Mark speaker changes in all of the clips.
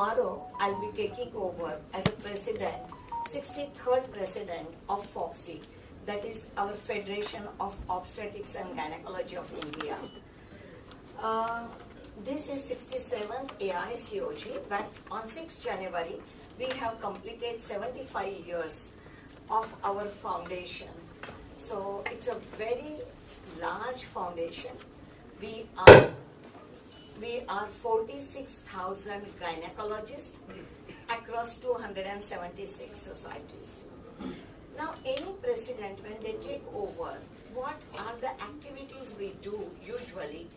Speaker 1: tomorrow I'll be taking over as a president, 63rd president of FOGSI, that is our Federation of Obstetrics and Gynecology of India. This is 67th AICOG, but on 6th January, we have completed 75 years of our foundation. So it's a very large foundation. We are 46,000 gynecologists across 276 societies. Now, any president, when they take over, what are the activities we do usually?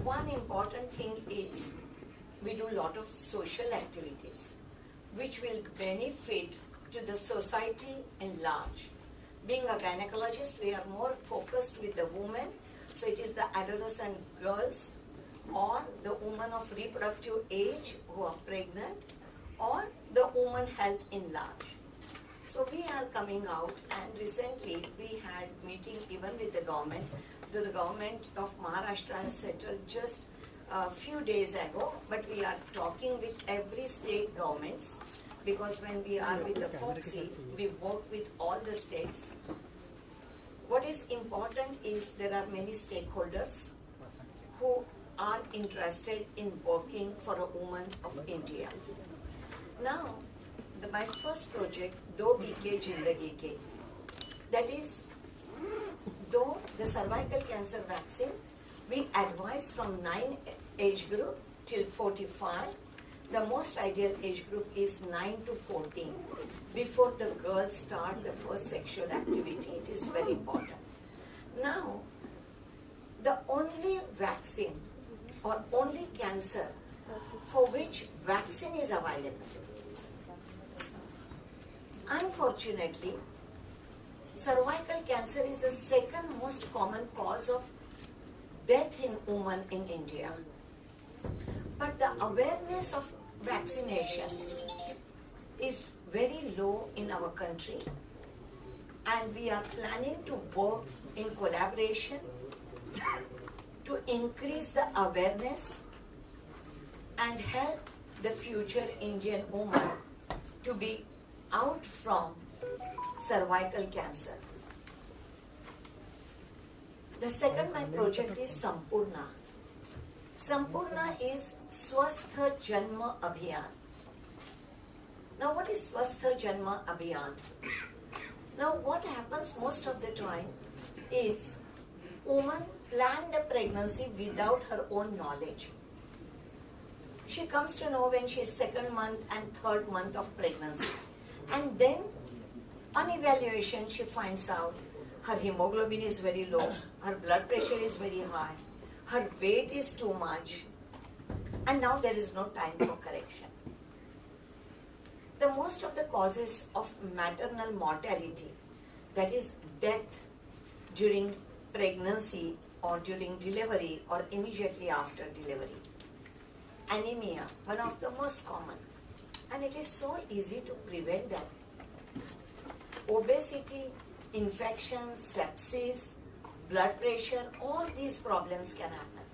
Speaker 1: One important thing is we do a lot of social activities which will benefit to the society in large. Being a gynecologist, we are more focused with the women, so it is the adolescent girls or the women of reproductive age who are pregnant or the woman health in large. So we are coming out, and recently we had meeting even with the government. The government of Maharashtra has settled just a few days ago, but we are talking with every state governments, because when we are with the FOGSI, we work with all the states. What is important is there are many stakeholders who are interested in working for a woman of India. Now, my first project, Do TK Jindagi Ke, that is, though the cervical cancer vaccine, we advise from 9 age group till 45. The most ideal age group is 9 to 14. Before the girls start the first sexual activity, it is very important. Now, the only vaccine or only cancer for which vaccine is available, unfortunately, cervical cancer is the second most common cause of death in women in India. But the awareness of vaccination is very low in our country, and we are planning to work in collaboration to increase the awareness and help the future Indian woman to be out from cervical cancer. The second my project is Sampurna. Sampurna is Swastha Janma Abhiyan. Now, what is Swastha Janma Abhiyan? Now, what happens most of the time is woman plan the pregnancy without her own knowledge. She comes to know when she is 2nd month and 3rd month of pregnancy, and then on evaluation she finds out her hemoglobin is very low, her blood pressure is very high, her weight is too much, and now there is no time for correction. The most of the causes of maternal mortality, that is death during pregnancy or during delivery or immediately after delivery. Anemia, one of the most common, and it is so easy to prevent that. Obesity, infections, sepsis, blood pressure, all these problems can happen.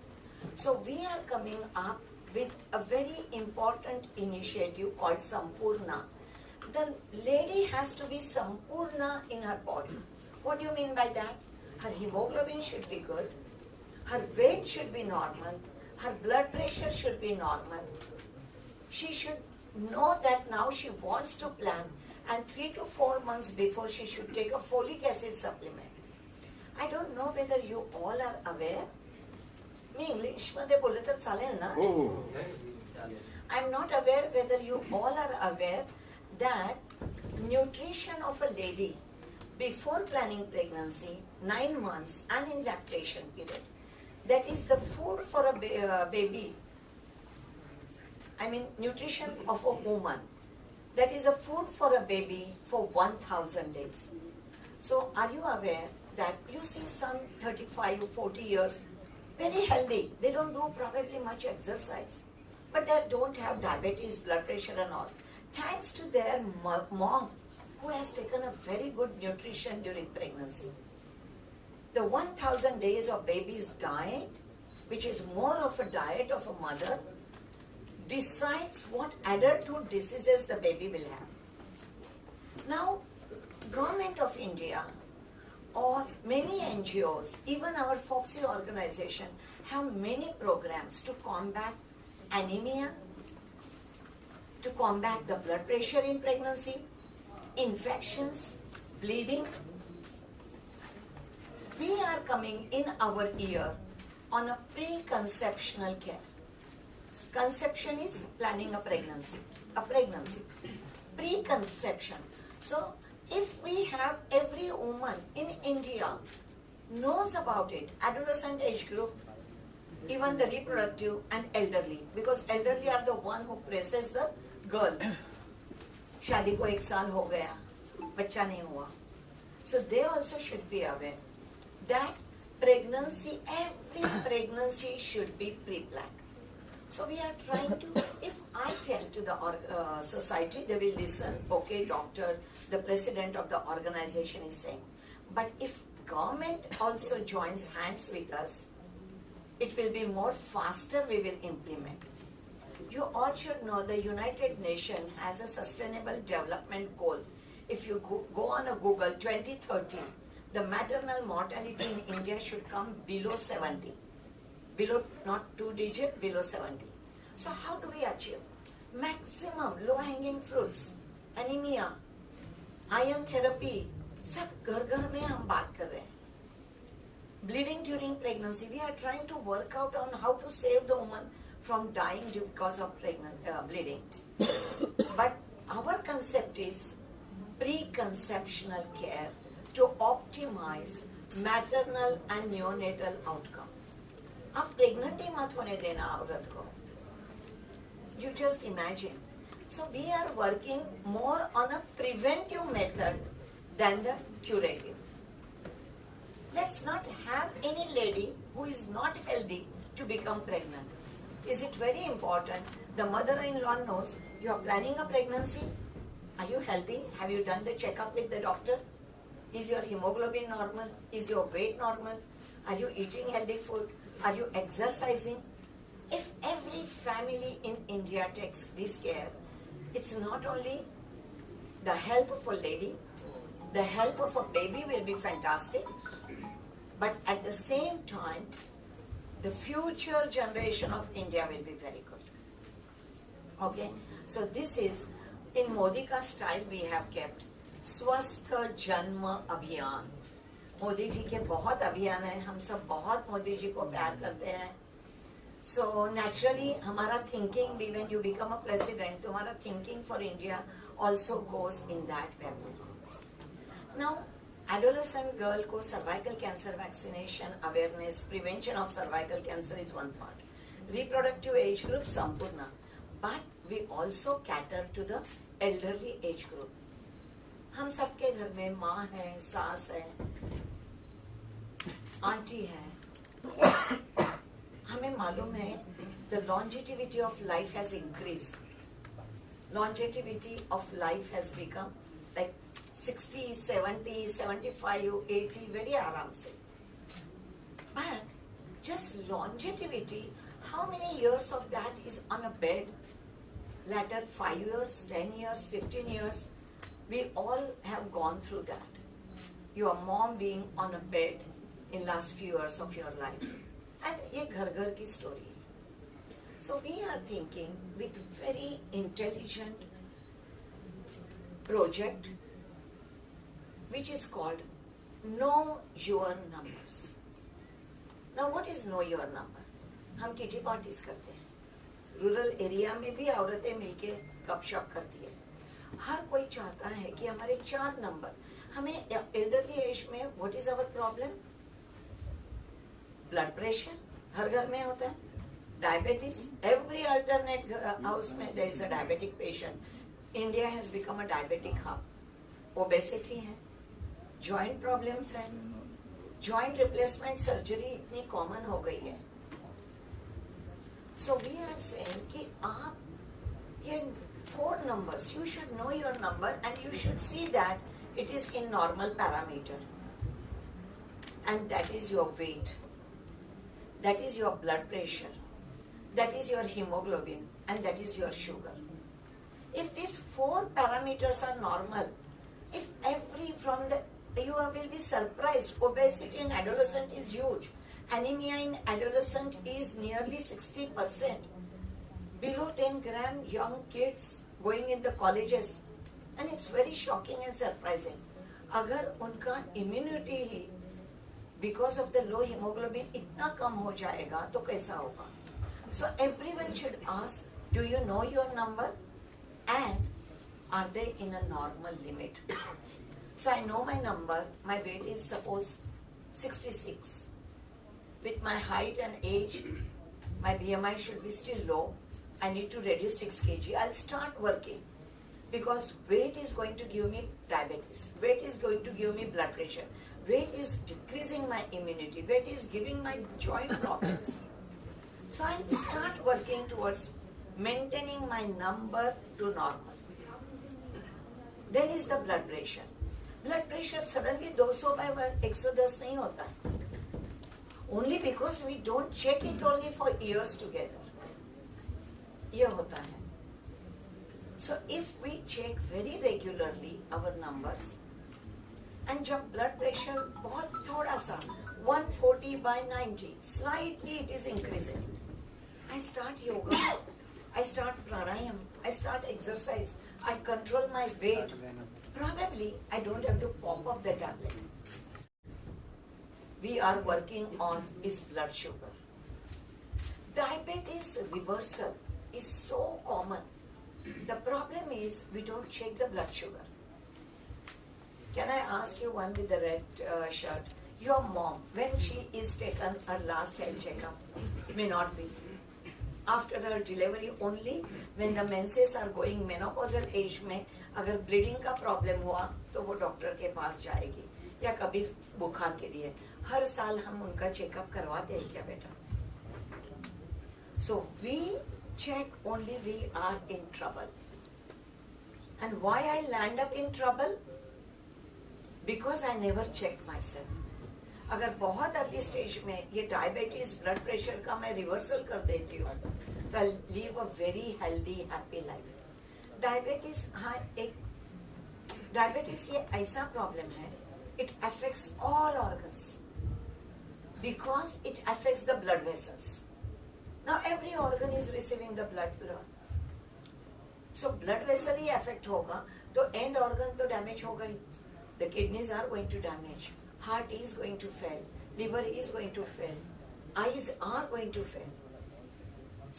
Speaker 1: So we are coming up with a very important initiative called Sampurna. The lady has to be Sampurna in her body. What do you mean by that? Her hemoglobin should be good, her weight should be normal, her blood pressure should be normal. She should know that now she wants to plan, and 3 to 4 months before she should take a folic acid supplement. I don't know whether you all are aware. Me English मध्ये बोलले तर चालेल ना? I'm not aware whether you all are aware that nutrition of a lady before planning pregnancy, 9 months and in lactation period, that is the food for a baby. I mean nutrition of a woman, that is a food for a baby for 1,000 days. So are you aware that you see some 35 or 40 years, very healthy, they don't do probably much exercise, but they don't have diabetes, blood pressure and all, thanks to their mom who has taken a very good nutrition during pregnancy. The 1,000 days of baby's diet, which is more of a diet of a mother, decides what adulthood diseases the baby will have. Now, Government of India or many NGOs, even our FOXY organization, have many programs to combat anemia, to combat the blood pressure in pregnancy, infections, bleeding. We are coming in our year on a preconceptional care. Conception is planning a pregnancy. Preconception. So, if we have every woman in India knows about it, adolescent age group, even the reproductive and elderly, because elderly are the one who presses the girl. शादी को 1 साल हो गया, बच्चा नहीं हुआ. So they also should be aware that pregnancy, every pregnancy should be pre-planned. So we are trying to, if I tell to the society, they will listen, okay, doctor, the president of the organization is saying. But if government also joins hands with us, it will be more faster, we will implement. You all should know the United Nations has a sustainable development goal. If you go on a Google 2030, the maternal mortality in India should come below 70. Below, not 2 digit, below 70. So how do we achieve? Maximum low-hanging fruits, anemia, iron therapy, सब घर में हम बात कर रहे हैं. Bleeding during pregnancy, we are trying to work out on how to save the woman from dying because of bleeding. But our concept is preconceptional care to optimize maternal and neonatal outcome. आप pregnant ही मत होने देना औरत को. You just imagine. So we are working more on a preventive method than the curative. Let's not have any lady who is not healthy to become pregnant. Is it very important? The mother-in-law knows you are planning a pregnancy. Are you healthy? Have you done the checkup with the doctor? Is your hemoglobin normal? Is your weight normal? Are you eating healthy food? Are you exercising? If every family in India takes this care, it's not only the health of a lady, the health of a baby will be fantastic, but at the same time, the future generation of India will be very good. Okay, so this is, in Modi ka style we have kept स्वस्थ जन्म अभियान. मोदी जी के बहुत अभियान है, हम सब बहुत मोदी जी को प्यार करते हैं. So naturally हमारा thinking भी when you become a president, तुम्हारा thinking for India also goes in that way. Now adolescent girl को cervical cancer vaccination awareness, prevention of cervical cancer is one part. Reproductive age group Sampurna, but we also cater to the elderly age group. हम सबके घर में माँ है, सास है, aunty है. हमें मालूम है the longevity of life has increased. Longevity of life has become like 60, 70, 75, 80 very आराम से. But just longevity, how many years of that is on a bed? Later 5 years, 10 years, 15 years. We all have gone through that. Your mom being on a bed in last few years of your life. And ये घर की story है. So we are thinking with very intelligent project which is called Know Your Numbers. Now what is Know Your Number? हम kitty parties करते हैं. Rural area में भी औरतें मिलके गपशप करती है. हर कोई चाहता है कि हमारे 4 नंबर. हमें एल्डरली एज में what is our problem? Blood pressure हर घर में होता है. डायबिटीज, एवरी अल्टरनेट हाउस में there is a diabetic patient. India has become a diabetic hub. Obesity है, जॉइंट प्रॉब्लम्स हैं, जॉइंट रिप्लेसमेंट सर्जरी इतनी कॉमन हो गई है. सो वी आर सेइंग कि आप ये 4 numbers, you should know your number and you should see that it is in normal parameter. And that is your weight. That is your blood pressure. that is your hemoglobin, and that is your sugar. If these 4 parameters are normal, if you will be surprised. Obesity in adolescent is huge. Anemia in adolescent is nearly 60%. Below 10 gram young kids going in the colleges. And it's very shocking and surprising. अगर उनका immunity he because of the low hemoglobin इतना कम हो जाएगा तो कैसा होगा? So everyone should ask, do you know your number? And are they in a normal limit? So I know my number. My weight is suppose 66. With my height and age, my BMI should be still low. I need to reduce 6 kg. I'll start working. Because weight is going to give me diabetes. Weight is going to give me blood pressure. Weight is decreasing my immunity. Weight is giving my joint problems. So I'll start working towards maintaining my number to normal. Then is the blood pressure. Blood pressure suddenly 200/110 नहीं होता है. Only because we don't check it only for years together. ये होता है. So if we check very regularly our numbers, and जब blood pressure बहुत थोड़ा सा 140/90, slightly it is increasing, I start yoga, I start pranayam, I start exercise, I control my weight. Probably I don't have to pop up the tablet. We are working on is blood sugar. Diabetes reversal is so common. The problem is we don't check the blood sugar. Can I ask you one with the red shirt? Your mom, when she is taken her last health checkup, may not be. After her delivery only, when the menses are going menopausal age में, अगर bleeding का problem हुआ, तो वो doctor के पास जाएगी, या कभी बुखार के लिए. हर साल हम उनका चेकअप करवाते हैं क्या बेटा? So we check only we are in trouble. And why I land up in trouble? Because I never check myself. अगर बहुत अर्ली स्टेज में ये डायबिटीज ब्लड प्रेशर का मैं रिवर्सल कर देती हूँ तो I live a very healthy happy life. Diabetes ये ऐसा प्रॉब्लम है, it affects all organs because it affects the blood vessels. Now every organ is receiving the blood flow. So blood vessel ही affect होगा तो end organ तो damage होगा ही. The kidneys are going to damage, heart is going to fail, liver is going to fail, eyes are going to fail.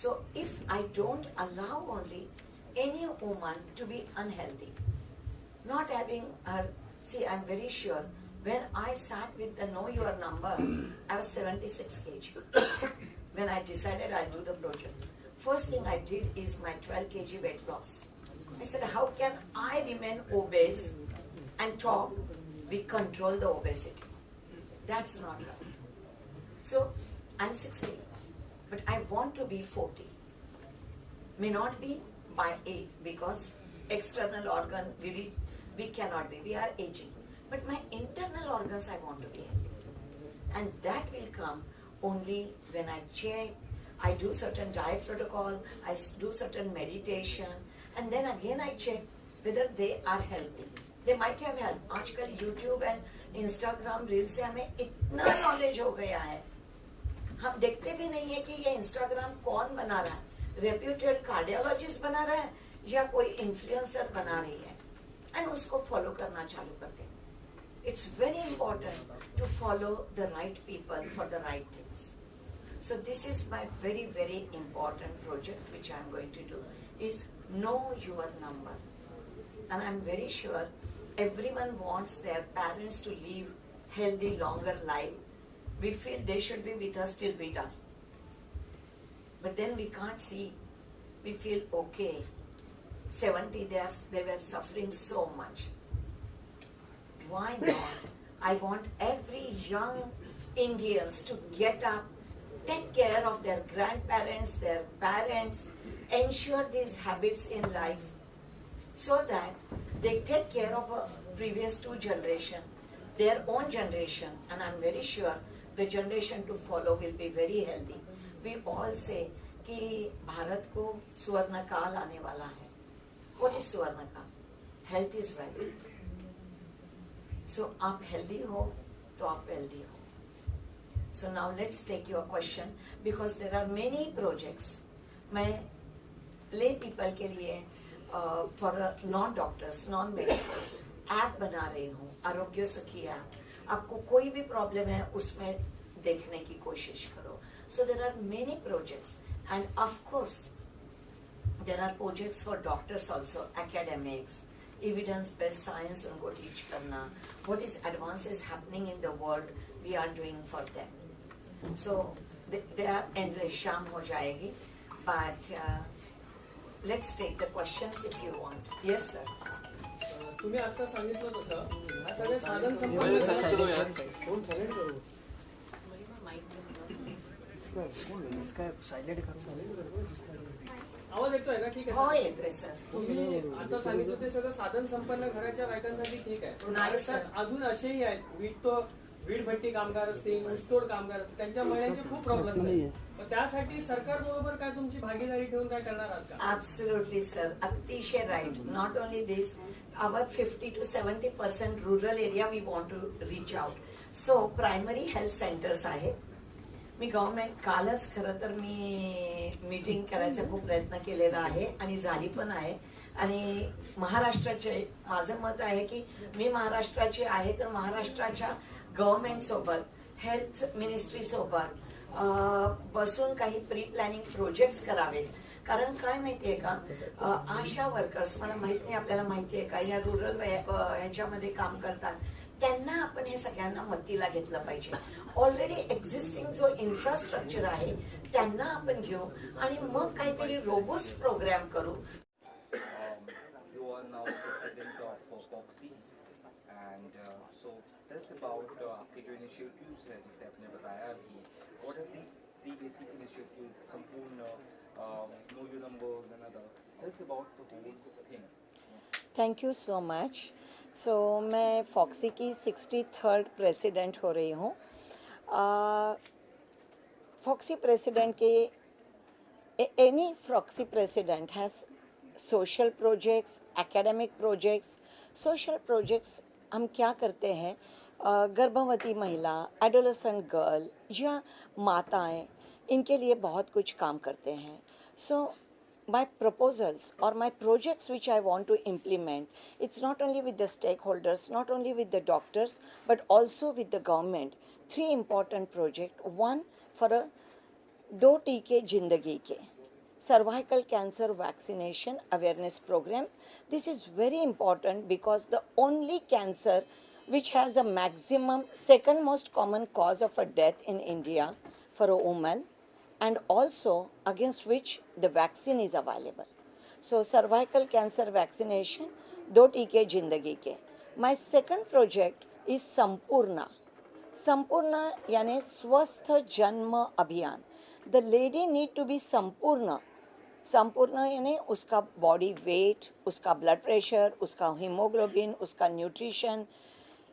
Speaker 1: So if I don't allow only any woman to be unhealthy, not having her, see, I'm very sure when I sat with the Know Your Number, I was 76 kg. When I decided I'll do the project, first thing I did is my 12 kg weight loss. I said, how can I remain obese and talk? We control the obesity. That's not right. So I'm 60, but I want to be 40. May not be by age because external organ we cannot be. We are aging. But my internal organs I want to be healthy. And that will come only when I check, I do certain diet protocol, I do certain meditation, and then again I check whether they are healthy. They might have helped. आजकल YouTube and Instagram reel से हमें इतना knowledge हो गया है, हम देखते भी नहीं है कि ये Instagram कौन बना रहा है, रेप्यूटेड कार्डियोलॉजिस्ट बना रहा है या कोई इन्फ्लुएंसर बना रही है, एंड उसको फॉलो करना चालू करते हैं. It's very important to follow the right people for the right things. So this is my very, very important project which I am going to do, is know your number. And I am very sure everyone wants their parents to live healthy, longer life. We feel they should be with us till we die. But then we can't see. We feel okay. 70, they were suffering so much. Why not? I want every young Indians to get up, take care of their grandparents, their parents, ensure these habits in life, so that they take care of a previous 2 generation, their own generation, and I'm very sure the generation to follow will be very healthy. We all say कि भारत को स्वर्ण काल आने वाला है. What is स्वर्ण काल? Health is wealth. सो आप हेल्दी हो तो आप वेल्दी हो. So now let's take your question because there are many projects. मैं lay people के लिए for non doctors, non medicals app बना रही हूँ, आरोग्य सखी ऐप. आपको कोई भी प्रॉब्लम है उसमें देखने की कोशिश करो. So there are many projects and of course there are projects for doctors also, academics, evidence based science उनको teach करना. What is advances happening in the world we are doing for them. So they are endless. शाम हो जाएगी, but let's take the questions if you want. Yes sir.
Speaker 2: तुम्ही आता सांगितलं तसं सगळे साधन संपन्न आवाज येतोय ना? ठीक आहे.
Speaker 1: हो येतोय सर.
Speaker 2: तुम्ही आता सांगितलं ते सगळं साधन संपन्न घराच्या बायकांसाठी ठीक आहे, पण महाराष्ट्रात अजून असेही आहेत वीट भट्टी कामगार असतील, ऊसतोड कामगार असतील, त्यांच्या महिलांचे खूप प्रॉब्लेम आहेत. त्यासाठी सरकार बरोबर काय तुमची भागीदारी ठेवून काय करणार आहात का?
Speaker 1: Absolutely sir, अतिशय right. Not only this, our 50 to 70% rural area we want to reach out. So primary health centers आहेत. मी गव्हर्नमेंट कालच खरं तर मी मीटिंग करायचा खूप प्रयत्न केलेला आहे आणि झाली पण आहे. आणि महाराष्ट्राचे माझं मत आहे की मी महाराष्ट्राची आहे तर महाराष्ट्राच्या गव्हर्नमेंट सोबत, हेल्थ मिनिस्ट्री सोबत बसून काही प्री प्लॅनिंग प्रोजेक्ट्स करावेत. कारण काय माहितीये का, आशा वर्कर्स, मला माहित नाही आपल्याला माहितीये का, या रुरल ह्याच्यामध्ये काम करतात, त्यांना आपण हे सगळ्यांना मतीला घेतलं पाहिजे. ऑलरेडी एक्झिस्टिंग जो इन्फ्रास्ट्रक्चर आहे त्यांना आपण घेऊ आणि मग काहीतरी रोबस्ट प्रोग्राम करू.
Speaker 3: You are now president of Foxy and so tell us about आपके जो initiatives हैं जिसे आपने बताया अभी. What are these three basic initiatives? संपूर्ण know your numbers and other. Tell us about the whole thing.
Speaker 1: Thank you so much. So मैं फॉक्सी की 63rd प्रेसिडेंट हो रही हूँ. फॉक्सी प्रेसिडेंट के any FOGSI president has social projects, academic projects. Social projects हम क्या करते हैं, गर्भवती महिला, एडोलेसेंट गर्ल या माताएं, इनके लिए बहुत कुछ काम करते हैं. सो my proposals or my projects which I want to implement, it's not only with the stakeholders, not only with the doctors, but also with the government. 3 important projects. One for a दो टीके जिंदगी के cervical cancer vaccination awareness program. This is very important because the only cancer which has a maximum, second most common cause of a death in India for a woman, and also against which the vaccine is available. So cervical cancer vaccination, दो टीके जिंदगी के. My second project is Sampurna. Sampurna यानी स्वस्थ जन्म अभियान. The lady need to be संपूर्ण. संपूर्ण यानी उसका बॉडी वेट, उसका ब्लड प्रेशर, उसका हीमोग्लोबिन, उसका न्यूट्रिशन,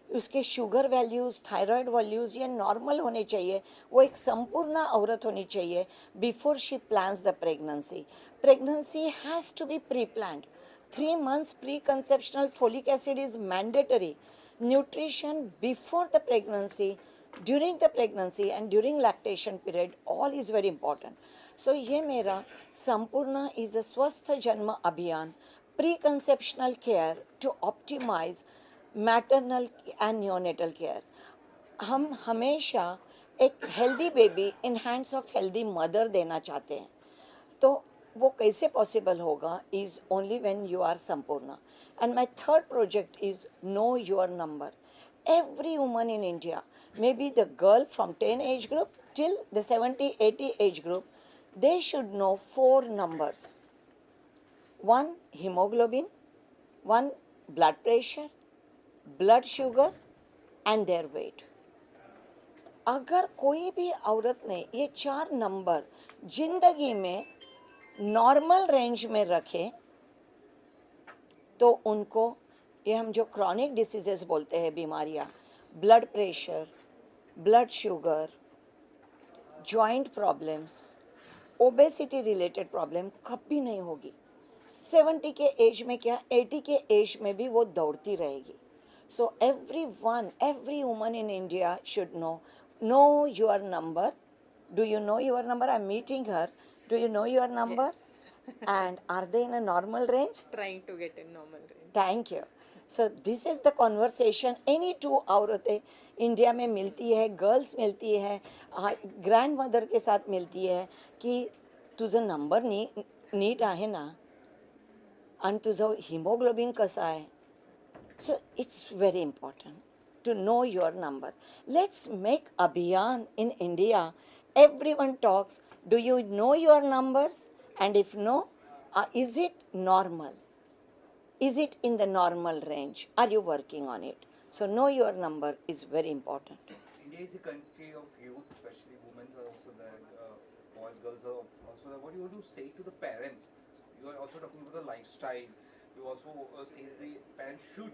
Speaker 1: उसके शुगर वैल्यूज़, थायराइड वैल्यूज़ ये नॉर्मल होने चाहिए. वो एक संपूर्ण औरत होनी चाहिए before she plans the pregnancy. Pregnancy has to be pre planned. 3 months pre conceptional folic acid is mandatory. Nutrition before the pregnancy, during the pregnancy and during lactation period, all is very important. So ये मेरा Sampoorna is a Swasth जन्म अभियान, pre conceptional care to optimise maternal and neonatal care. हम हमेशा एक healthy baby in hands of healthy mother देना चाहते हैं. तो वो कैसे पॉसिबल होगा is only when you are संपूर्ण. And my third project is know your number. Every woman in India, may be the girl from 10 age group till the 70-80 age group, they should know 4 numbers. 1 hemoglobin, 1 blood pressure, blood sugar and their weight. अगर कोई भी औरत ने ये 4 number जिंदगी में normal range में रखे तो उनको, ये हम जो क्रॉनिक डिसीजेस बोलते हैं बीमारियाँ, blood pressure, blood sugar, joint problems, obesity related problem कभी नहीं होगी। 70 के एज में क्या, 80 के एज में भी वो दौड़ती रहेगी। सो every woman in India should know your number. Do you know your number? I'm meeting her. Do you know your number?
Speaker 4: Yes.
Speaker 1: And are they in a normal range?
Speaker 4: Trying to get in normal range.
Speaker 1: Thank you. So this is the conversation any two औरतें India में मिलती है, girls मिलती है, grand mother के साथ मिलती है की तुझं नंबर नीट आहे ना, आणि तुझं हिमोग्लोबिन कसं आहे. So it's very important to know your number. Let's make abhiyan in India. Everyone talks. Do you know your numbers? And if no, is it normal? Is it in the normal range? Are you working on it? So know your number is very important.
Speaker 3: India is a country of youth, especially women are also there, boys, girls are also there. What do you want to say to the parents? You are also talking about the lifestyle. You also say the parents should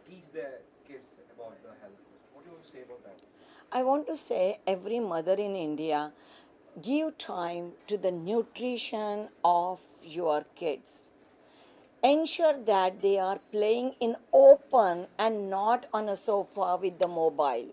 Speaker 3: teach their kids about the health. What do you want to say about that?
Speaker 1: I want to say every mother in India, give time to the nutrition of your kids. Ensure that they are playing in open and not on a sofa with the mobile.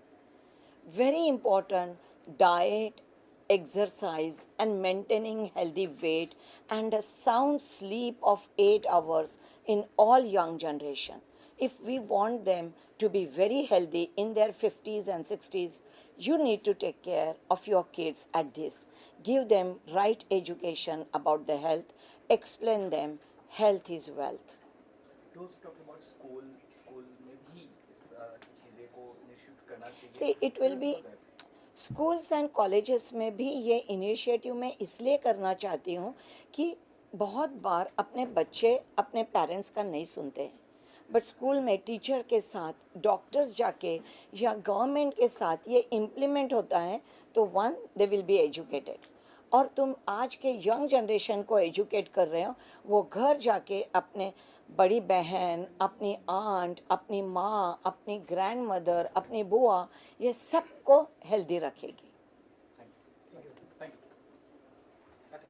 Speaker 1: Very important, diet, exercise and maintaining healthy weight and a sound sleep of 8 hours in all young generation. If we want them to be very healthy in their 50s and 60s, you need to take care of your kids at this. Give them right education about the health. Explain them health is wealth.
Speaker 3: You also talk about school में भी इस चीज़ें को निश्चित करना चाहिए.
Speaker 1: See, it will be schools and colleges में भी ये इनिशिएटिव मैं इसलिए करना चाहती हूँ कि बहुत बार अपने बच्चे अपने पेरेंट्स का नहीं सुनते हैं, बट स्कूल में टीचर के साथ, डॉक्टर्स जाके या गवर्नमेंट के साथ ये इम्प्लीमेंट होता है तो one they will be educated. और तुम आज के यंग जनरेशन को एजुकेट कर रहे हो, वो घर जाके अपने बड़ी बहन, अपनी आंट, अपनी माँ, अपनी ग्रैंड मदर, अपनी बुआ, ये सबको हेल्दी रखेगी.